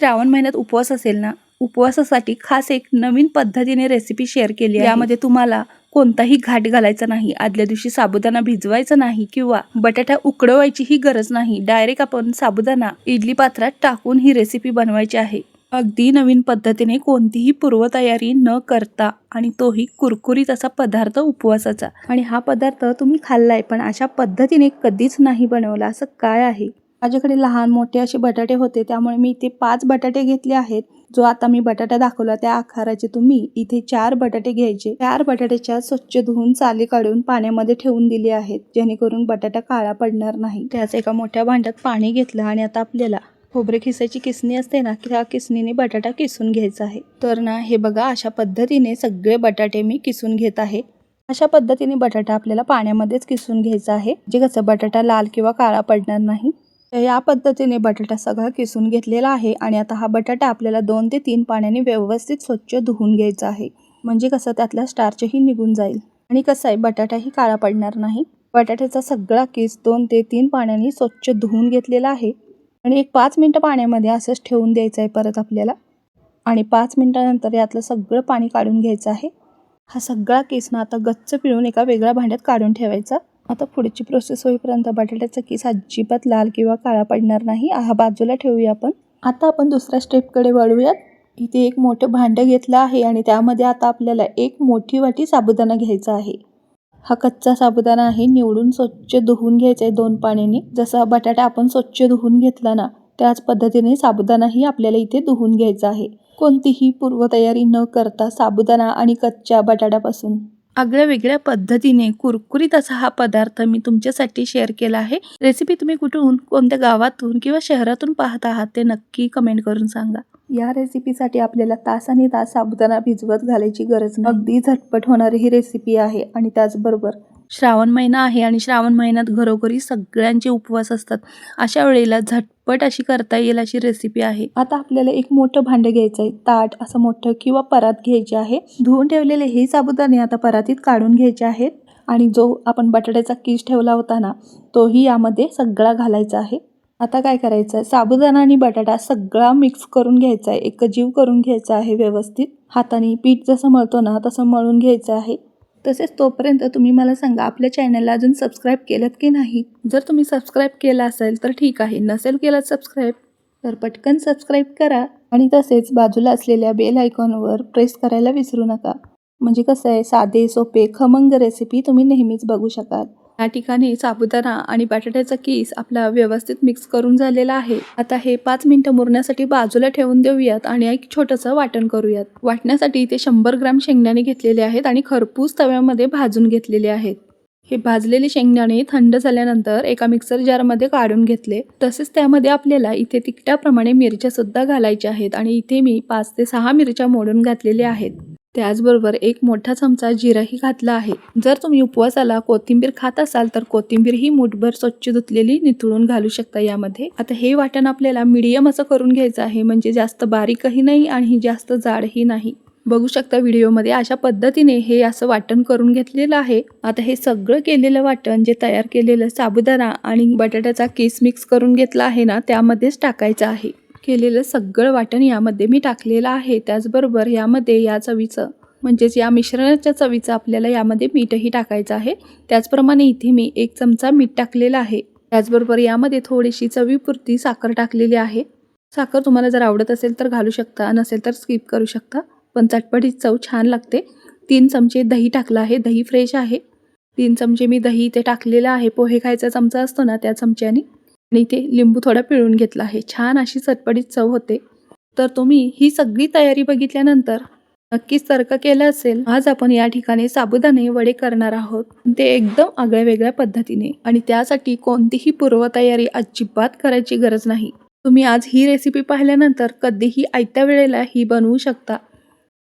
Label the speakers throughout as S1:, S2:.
S1: श्रावण महिन्यात उपवास असेल ना, उपवासासाठी खास एक नवीन पद्धतीने रेसिपी शेअर केली आहे। यामध्ये तुम्हाला कोणताही घाट घालायचा नाही, आदल्या दिवशी साबुदाणा भिजवायचा नाही किंवा बटाटा उकडवायची ही गरज नाही। डायरेक्ट आपण साबुदाणा इडली पात्रात टाकून ही रेसिपी बनवायची आहे। अगदी नवीन पद्धतीने कोणतीही पूर्वतयारी न करता आणि तोही कुरकुरीत असा पदार्थ उपवासाचा। आणि हा पदार्थ तुम्ही खाल्लाय पण अशा पद्धतीने कधीच नाही बनवला, असं काय आहे? माझ्याकडे लहान मोठे असे बटाटे होते, त्यामुळे मी इथे 5 बटाटे घेतले आहेत। जो आता मी बटाटा दाखवला त्या आकाराचे तुम्ही इथे 4 बटाटे घ्यायचे। 4 बटाट्याच्या स्वच्छ धुवून साली काढून पाण्यामध्ये ठेवून दिले आहेत, जेणेकरून बटाटा काळा पडणार नाही। त्याच एका मोठ्या भांड्यात पाणी घेतलं आणि आता आपल्याला खोबरे खिसायची किसणी असते ना, त्या किसणीने बटाटा किसून घ्यायचा आहे। तर ना हे बघा, अशा पद्धतीने सगळे बटाटे मी किसून घेत आहे। अशा पद्धतीने बटाटा आपल्याला पाण्यामध्येच किसून घ्यायचा आहे, जे कसं बटाटा लाल किंवा काळा पडणार नाही। या पद्धतीने बटाटा सगळा किसून घेतलेला आहे आणि आता हा बटाटा आपल्याला 2 ते 3 पाण्याने व्यवस्थित स्वच्छ धुवून घ्यायचा आहे, म्हणजे कसं त्यातला स्टार्चही निघून जाईल आणि कसं आहे बटाटाही काळा पडणार नाही। बटाट्याचा सगळा किस 2 ते 3 पाण्याने स्वच्छ धुवून घेतलेला आहे आणि एक 5 मिनिटं पाण्यामध्ये असंच ठेवून द्यायचं आहे परत आपल्याला। आणि 5 मिनिटानंतर यातलं सगळं पाणी काढून घ्यायचं आहे। हा सगळा किस ना आता गच्च पिळून एका वेगळ्या भांड्यात काढून ठेवायचा। आता पुढची प्रोसेस होईपर्यंत बटाट्याचा किस अजिबात लाल किंवा काळा पडणार नाही, हा बाजूला ठेवूया आपण। आता आपण दुसऱ्या स्टेपकडे वळूयात। इथे एक मोठं भांडं घेतलं आहे आणि त्यामध्ये आता आपल्याला एक मोठी वाटी साबुदाणा घ्यायचा आहे। हा कच्चा साबुदाणा आहे, निवडून स्वच्छ धुवून घ्यायचा आहे 2 पाण्याने। जसा बटाटा आपण स्वच्छ धुवून घेतला ना, त्याच पद्धतीने साबुदाणाही आपल्याला इथे धुवून घ्यायचा आहे। कोणतीही पूर्वतयारी न करता साबुदाणा आणि कच्च्या बटाट्यापासून आगळ्या वेगळ्या पद्धतीने कुरकुरीत असा हा पदार्थ मी तुमच्यासाठी शेअर केला आहे। रेसिपी तुम्ही कुठून, कोणत्या गावातून किंवा शहरातून पाहत आहात ते नक्की कमेंट करून सांगा। या रेसिपीसाठी आपल्याला तासांनी तास साबुदाणा भिजवत घालायची गरज नाही, अगदी झटपट होणारी ही रेसिपी आहे। आणि त्याचबरोबर श्रावण महिना आहे आणि श्रावण महिन्यात घरोघरी सगळ्यांचे उपवास असतात, अशा वेळेला झटपट अशी करता येईल अशी रेसिपी आहे। आता आपल्याला एक मोठं भांडं घ्यायचं आहे, ताट असं मोठं किंवा परात घ्यायचे आहे। धुवून ठेवलेले हे साबुदाणे आता परातीत काढून घ्यायचे आहेत आणि जो आपण बटाट्याचा किस ठेवला होता ना, तोही यामध्ये सगळा घालायचा आहे। आता काय करायचं आहे, साबुदाणा आणि बटाटा सगळा मिक्स करून घ्यायचा आहे, एकजीव करून घ्यायचा आहे व्यवस्थित। हाताने पीठ जसं मळतो ना तसं मळून घ्यायचं आहे। तसेच तोपर्यंत तुम्ही मला सांगा, आपल्या चॅनलला अजून सबस्क्राईब केलं की नाही? जर तुम्ही सबस्क्राईब केलं असेल तर ठीक आहे, नसेल केलं सबस्क्राईब तर पटकन सबस्क्राईब करा आणि तसेच बाजूला असलेल्या बेल आयकॉनवर प्रेस करायला विसरू नका, म्हणजे कसं आहे साधे सोपे खमंग रेसिपी तुम्ही नेहमीच बघू शकाल। या ठिकाणी साबुदाणा आणि बटाट्याचा किस आपला व्यवस्थित मिक्स करून झालेला आहे। आता हे 5 मिनिटं मुरण्यासाठी बाजूला ठेवून देऊयात आणि एक छोटंसं वाटण करूयात। वाटण्यासाठी इथे 100 ग्रॅम शेंगदाणे घेतलेले आहेत आणि खरपूस तव्यामध्ये भाजून घेतलेले आहेत। हे भाजलेले शेंगदाणे थंड झाल्यानंतर एका मिक्सर जारमध्ये काढून घेतले। तसेच त्यामध्ये आपल्याला इथे तिखटाप्रमाणे मिरच्या सुद्धा घालायच्या आहेत आणि इथे मी 5 ते 6 मिरच्या मोडून घातलेल्या आहेत। त्याचबरोबर एक मोठा चमचा जिराही घातला आहे। जर तुम्ही उपवासाला कोथिंबीर खात असाल तर कोथिंबीर ही मुठभर स्वच्छ धुतलेली निथळून घालू शकता यामध्ये। आता हे वाटण आपल्याला मीडियम असं करून घ्यायचं आहे, म्हणजे जास्त बारीकही नाही आणि जास्त जाडही नाही। बघू शकता व्हिडिओमध्ये अशा पद्धतीने हे असं वाटण करून घेतलेलं आहे। आता हे सगळं केलेलं वाटण, जे तयार केलेलं साबुदाणा आणि बटाट्याचा किस मिक्स करून घेतला आहे ना, त्यामध्येच टाकायचं आहे। केलेलं सगळं वाटण यामध्ये मी टाकलेलं आहे। त्याचबरोबर यामध्ये या चवीचं, म्हणजेच या मिश्रणाच्या चवीचं आपल्याला यामध्ये मीठही टाकायचं आहे। त्याचप्रमाणे इथे मी 1 चमचा मीठ टाकलेलं आहे। त्याचबरोबर यामध्ये थोडीशी चवीपुरती साखर टाकलेली आहे। साखर तुम्हाला जर आवडत असेल तर घालू शकता, नसेल तर स्किप करू शकता, पण चटपटीत चव छान लागते। 3 चमचे दही टाकलं आहे, दही फ्रेश आहे। 3 चमचे मी दही इथे टाकलेलं आहे, पोहे खायचा चमचा असतो ना त्या चमच्याने। आणि इथे लिंबू थोडा पिळून घेतला आहे, छान अशी चटपटीत चव होते। तर तुम्ही ही सगळी तयारी बघितल्यानंतर नक्कीच तर्क केलं असेल। आज आपण या ठिकाणी साबुदाणे वडे करणार आहोत, ते एकदम आगळ्या वेगळ्या पद्धतीने, आणि त्यासाठी कोणतीही पूर्वतयारी अजिबात करायची गरज नाही। तुम्ही आज ही रेसिपी पाहिल्यानंतर कधीही आयत्या वेळेला ही बनवू शकता।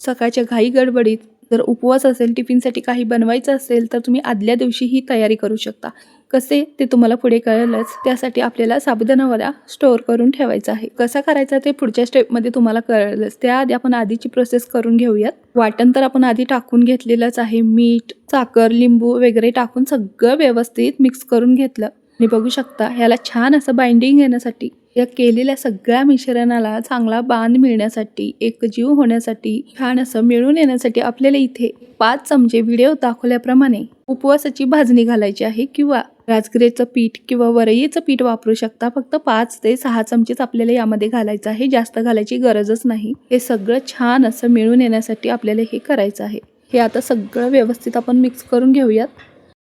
S1: सकाळच्या घाई गडबडीत जर उपवास असेल, टिफिनसाठी काही बनवायचं असेल तर तुम्ही आदल्या दिवशी ही तयारी करू शकता। कसे ते तुम्हाला पुढे कळेलच। त्यासाठी आपल्याला साबुदाणा वडा स्टोअर करून ठेवायचा आहे। कसा करायचा ते पुढच्या स्टेपमध्ये तुम्हाला कळेलच। त्याआधी आपण आधीची प्रोसेस करून घेऊयात। वाटण तर आपण आधी टाकून घेतलेलंच आहे, मीठ, साखर, लिंबू वगैरे टाकून सगळं व्यवस्थित मिक्स करून घेतलं आणि बघू शकता ह्याला छान असं बाइंडिंग येण्यासाठी या केलेल्या सगळ्या मिश्रणाला चांगला बांध मिळण्यासाठी, एकजीव होण्यासाठी, छान असं मिळून येण्यासाठी आपल्याला इथे 5 चमचे व्हिडिओ दाखवल्याप्रमाणे उपवासाची भाजणी घालायची आहे किंवा राजगिऱ्याचं पीठ किंवा वरईचं पीठ वापरू शकता. फक्त 5 ते 6 चमचेच आपल्याला यामध्ये घालायचं आहे, जास्त घालायची गरजच नाही. हे सगळं छान असं मिळून येण्यासाठी आपल्याला हे करायचं आहे. हे आता सगळं व्यवस्थित आपण मिक्स करून घेऊयात.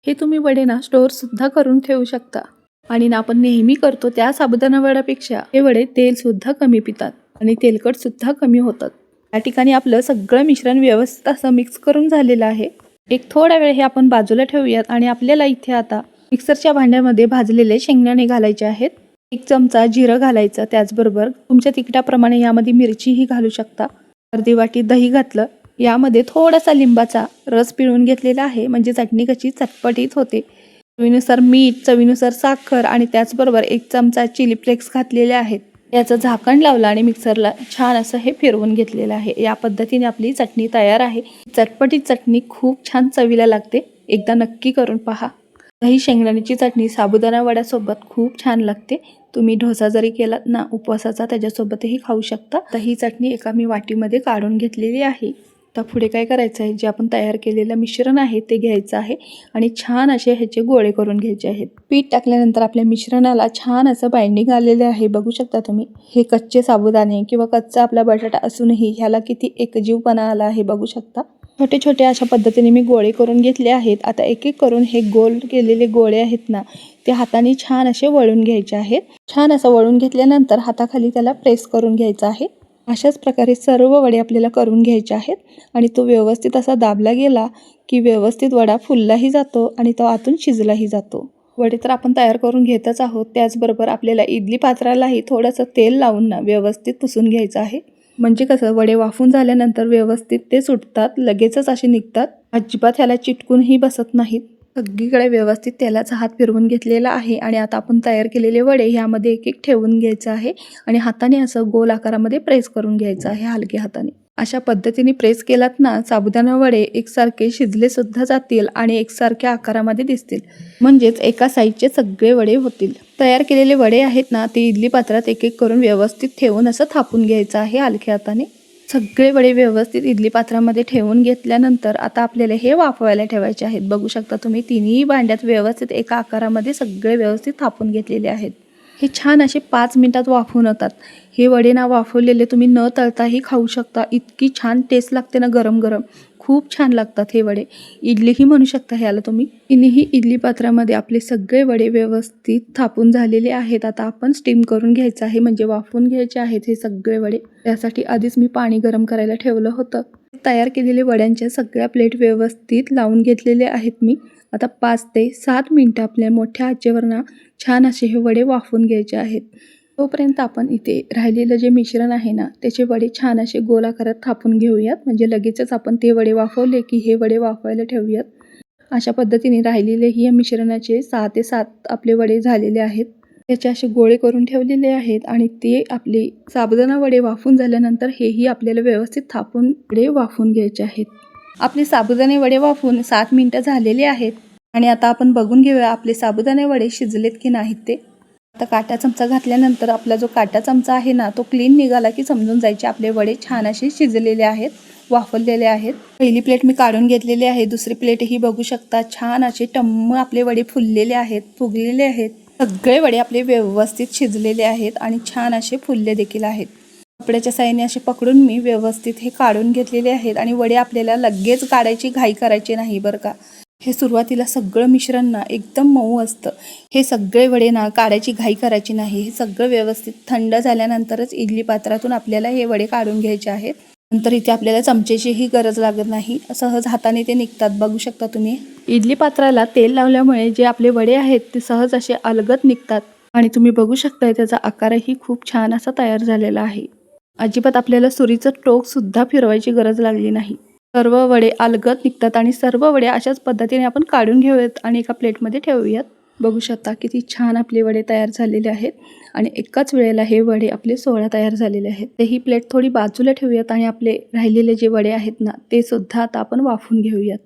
S1: हे तुम्ही वडे ना स्टोअर सुद्धा करून ठेवू शकता आणि ना आपण नेहमी करतो त्या साबुदाणा वड्यापेक्षा हे वडे तेल सुद्धा कमी पितात आणि तेलकट सुद्धा कमी होतात. या ठिकाणी आपलं सगळं मिश्रण व्यवस्थित असं मिक्स करून झालेलं आहे. एक थोडा वेळ हे आपण बाजूला ठेवूयात आणि आपल्याला इथे आता मिक्सरच्या भांड्यामध्ये भाजलेले शेंगदाणे घालायचे आहेत. 1 चमचा जिरं घालायचं, त्याचबरोबर तुमच्या तिखटाप्रमाणे यामध्ये मिरचीही घालू शकता. अर्धी वाटी दही घातलं. यामध्ये थोडासा लिंबाचा रस पिळून घेतलेला आहे, म्हणजे चटणी कशी चटपटीत होते. चवीनुसार मीठ, चवीनुसार साखर आणि त्याचबरोबर 1 चमचा चिली फ्लेक्स घातलेले आहेत. याचं झाकण लावलं आणि मिक्सरला छान असं हे फिरवून घेतलेलं आहे. या पद्धतीने आपली चटणी तयार आहे. चटपटीत चटणी खूप छान चवीला लागते. एकदा नक्की करून पहा. दही शेंगदाण्याची चटणी साबुदाणा वड्यासोबत खूप छान लागते. तुम्ही डोसा जरी केलात ना उपवासाचा, त्याच्यासोबतही खाऊ शकता. तर ही चटणी एका मी वाटीमध्ये काढून घेतलेली आहे. आता पुढे काय करायचं आहे, जे आपण तयार केलेलं मिश्रण आहे ते घ्यायचं आहे आणि छान असे ह्याचे गोळे करून घ्यायचे आहेत. पीठ टाकल्यानंतर आपल्या मिश्रणाला छान असं बाइंडिंग आलेलं आहे. बघू शकता तुम्ही. हे कच्चे साबुदाणे किंवा कच्चा आपला बटाटा असूनही ह्याला किती एकजीवपणा आला आहे बघू शकता. छोटे छोटे अशा पद्धतीने मी गोळे करून घेतले आहेत. आता एक एक करून हे गोल केलेले गोळे आहेत ना, ते हाताने छान असे वळून घ्यायचे आहेत. छान असं वळून घेतल्यानंतर हाताखाली त्याला प्रेस करून घ्यायचं आहे. अशाच प्रकारे सर्व वडे आपल्याला करून घ्यायचे आहेत आणि तो व्यवस्थित असा दाबला गेला की व्यवस्थित वडा फुललाही जातो आणि तो आतून शिजलाही जातो. वडे तर आपण तयार करून घेतच आहोत. त्याचबरोबर आपल्याला इडली पात्रालाही थोडंसं तेल लावून ना व्यवस्थित पुसून घ्यायचं आहे. म्हणजे कसं वडे वाफून झाल्यानंतर व्यवस्थित ते सुटतात, लगेचच असे निघतात. अजिबात ह्याला चिटकूनही बसत नाहीत. सगळीकडे व्यवस्थित तेलाचा हात फिरवून घेतलेला आहे आणि आता आपण तयार केलेले वडे ह्यामध्ये एक एक ठेवून घ्यायचं आहे आणि हाताने असं गोल आकारामध्ये प्रेस करून घ्यायचं आहे हलक्या हाताने. अशा पद्धतीने प्रेस केलात ना, साबुदाणा वडे एकसारखे शिजले सुद्धा जातील आणि एकसारख्या आकारामध्ये दिसतील. म्हणजेच एका साईजचे सगळे वडे होतील. तयार केलेले वडे आहेत ना, ते इडली पात्रात एक एक करून व्यवस्थित ठेवून असं थापून घ्यायचं आहे हलक्या हाताने. सगळे वडे व्यवस्थित इडली पात्रामध्ये ठेवून घेतल्यानंतर आता आपल्याला हे वाफवायला ठेवायचे आहेत. बघू शकता तुम्ही, तिन्ही भांड्यात व्यवस्थित एका आकारामध्ये सगळे व्यवस्थित थापून घेतलेले आहेत. हे छान असे 5 मिनिटात वाफवून होतात. हे वडे ना वाफवलेले तुम्ही न तळताही खाऊ शकता. इतकी छान टेस्ट लागते ना गरम गरम. खूप छान लागतात हे वडे. इडलीही म्हणू शकता ह्याला तुम्ही. तिन्ही इडली पात्रामध्ये आपले सगळे वडे व्यवस्थित थापून झालेले आहेत. आता आपण स्टीम करून घ्यायचं आहे, म्हणजे वाफवून घ्यायचे आहेत हे सगळे वडे. त्यासाठी आधीच मी पाणी गरम करायला ठेवलं होतं. तयार केलेले वड्यांच्या सगळ्या प्लेट व्यवस्थित लावून घेतलेले आहेत मी. आता 5 ते 7 मिनिटं आपल्या मोठ्या आचेवर ना छान असे हे वडे वाफवून घ्यायचे आहेत. तोपर्यंत आपण इथे राहिलेलं जे मिश्रण आहे ना, त्याचे वडे छान असे गोल आकारात थापून घेऊयात. म्हणजे लगेचच आपण ते वडे वाफवले की हे वडे वाफवायला ठेवूयात. अशा पद्धतीने राहिलेले ही मिश्रणाचे 6 ते 7 आपले वडे झालेले आहेत. त्याचे असे गोळे करून ठेवलेले आहेत आणि ते आपले साबुदाणा वडे वाफून झाल्यानंतर हेही आपल्याला व्यवस्थित थापून वडे वाफवून घ्यायचे आहेत. आपले साबुदाणे वडे वाफून 7 मिनिटं झालेले आहेत आणि आता आपण बघून घेऊया आपले साबुदाणे वडे शिजलेत की नाहीत ते. आता काटा चमचा घातल्यानंतर आपला जो काटा चमचा आहे ना, तो क्लीन निघाला की समजून जायचे आपले वडे छान असे शिजलेले आहेत, वाफवलेले आहेत. पहिली प्लेट मी काढून घेतलेली आहे. दुसरी प्लेटही बघू शकता. छान असे टम्म आपले वडे फुललेले आहेत, फुगलेले आहेत. सगळे वडे आपले व्यवस्थित शिजलेले आहेत आणि छान असे फुलले देखील आहेत. कपड्याच्या साहाय्याने असे पकडून मी व्यवस्थित हे काढून घेतलेले आहेत आणि वडे आपल्याला लगेच काढायची घाई करायची नाही बरं का. हे सुरुवातीला सगळं मिश्रण ना एकदम मऊ असतं. हे सगळे वडे ना काढायची घाई करायची नाही. हे सगळं व्यवस्थित थंड झाल्यानंतरच इडली पात्रातून आपल्याला हे वडे काढून घ्यायचे आहेत. नंतर इथे आपल्याला चमचेचीही गरज लागत नाही, सहज हाताने ते निघतात. बघू शकता तुम्ही. इडली पात्राला तेल लावल्यामुळे जे आपले वडे आहेत ते सहज असे अलगद निघतात आणि तुम्ही बघू शकताय त्याचा आकारही खूप छान असा तयार झालेला आहे. अजिबात आपल्याला सुरीचं टोक सुद्धा फिरवायची गरज लागली नाही. सर्व वडे अलगद निघतात आणि सर्व वडे अशाच पद्धतीने आपण काढून घेऊयात आणि एका प्लेटमध्ये ठेवूयात. बघू शकता किती छान आपले वडे तयार झालेले आहेत आणि एकाच वेळेला हे वडे आपले 16 तयार झालेले आहेत. ते ही प्लेट थोडी बाजूला ठेवूयात आणि आपले राहिलेले जे वडे आहेत ना, ते सुद्धा आता आपण वाफवून घेऊयात.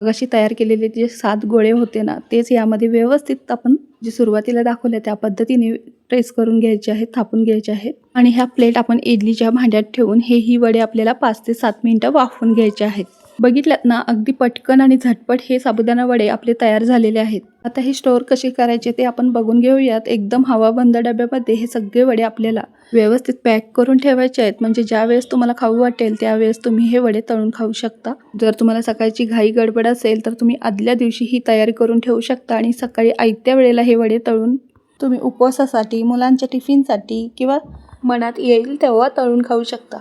S1: अशी तयार केलेले जे 7 गोळे होते ना, तेच यामध्ये व्यवस्थित आपण जे सुरुवातीला दाखवले त्या पद्धतीने प्रेस करून घ्यायचे आहेत, थापून घ्यायचे आहेत. आणि ह्या प्लेट आपण इडलीच्या भांड्यात ठेवून ही वडे आपल्याला 5 ते 7 मिनिटं वाफवून घ्यायचे आहेत. बघितल्यात ना, अगदी पटकन आणि झटपट हे साबुदाणा वडे आपले तयार झालेले आहेत. आता हे स्टोअर कसे करायचे ते आपण बघून घेऊयात. एकदम हवाबंद डब्यामध्ये हे सगळे वडे आपल्याला व्यवस्थित पॅक करून ठेवायचे आहेत. म्हणजे ज्या वेळेस तुम्हाला खाऊ वाटेल त्यावेळेस तुम्ही हे वडे तळून खाऊ शकता. जर तुम्हाला सकाळची घाई गडबड असेल तर तुम्ही आदल्या दिवशी ही तयारी करून ठेवू शकता आणि सकाळी आयत्या वेळेला हे वडे तळून तुम्ही उपवासासाठी, मुलांच्या टिफिनसाठी किंवा मनात येईल तेव्हा तळून खाऊ शकता.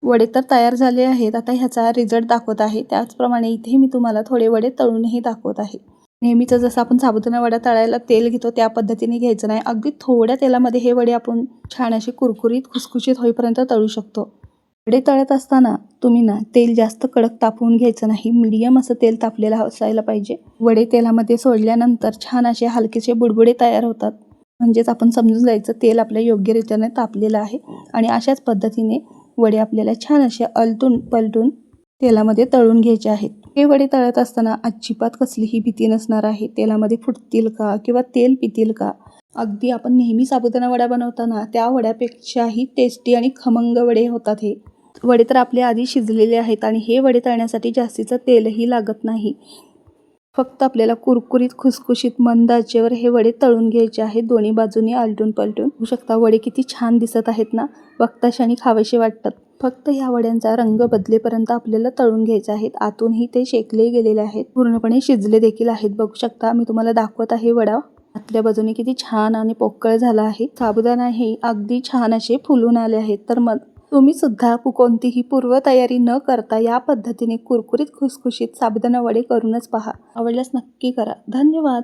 S1: वडे तर तयार झाले आहेत. आता ह्याचा रिझल्ट दाखवत आहे. त्याचप्रमाणे इथे मी तुम्हाला थोडे वडे तळूनही दाखवत आहे. नेहमीचं जसं आपण साबुदाणा वडा तळायला तेल घेतो त्या पद्धतीने घ्यायचं नाही. अगदी थोड्या तेलामध्ये हे वडे आपण छान असे कुरकुरीत खुसखुशीत होईपर्यंत तळू शकतो. वडे तळत असताना तुम्ही ना तेल जास्त कडक तापवून घ्यायचं नाही. मीडियम असं तेल तापलेलं असायला पाहिजे. वडे तेलामध्ये सोडल्यानंतर छान असे हलकेसे बुडबुडे तयार होतात. म्हणजेच आपण समजून जायचं तेल आपल्या योग्यरीत्याने तापलेलं आहे. आणि अशाच पद्धतीने वडे आपल्याला छान असे आलटून पलटून तेलामध्ये तळून घ्यायचे आहेत. हे वडे तळत असताना अजिबात कसलीही भीती नसणार आहे. तेलामध्ये फुटतील का किंवा तेल पितील का. अगदी आपण नेहमी साबुदाणा वडा बनवताना त्या वड्यापेक्षाही टेस्टी आणि खमंग वडे होतात. हे वडे तर आपले आधी शिजलेले आहेत आणि हे वडे तळण्यासाठी जास्तीचं तेलही लागत नाही. फक्त आपल्याला कुरकुरीत खुसखुशीत मंद आचेवर हे वडे तळून घ्यायचे आहेत. दोन्ही बाजूनी आलटून पलटून. होऊ शकता वडे किती छान दिसत आहेत ना, बघताक्षणी खावेसे वाटतात. फक्त ह्या वड्यांचा रंग बदलेपर्यंत आपल्याला तळून घ्यायचे आहेत. आतूनही ते शेकले गेलेले आहेत, पूर्णपणे शिजले देखील आहेत. बघू शकता मी तुम्हाला दाखवत आहे वडा आतल्या बाजूने किती छान आणि पोकळ झाला आहे. साबुदाणा हे अगदी छान असे फुलून आले आहेत. तर मग तुम्ही सुद्धा कोणतीही पूर्वतयारी न करता या पद्धतीने कुरकुरीत खुसखुशीत साबुदाणा वडे करूनच पहा. आवडल्यास नक्की करा. धन्यवाद.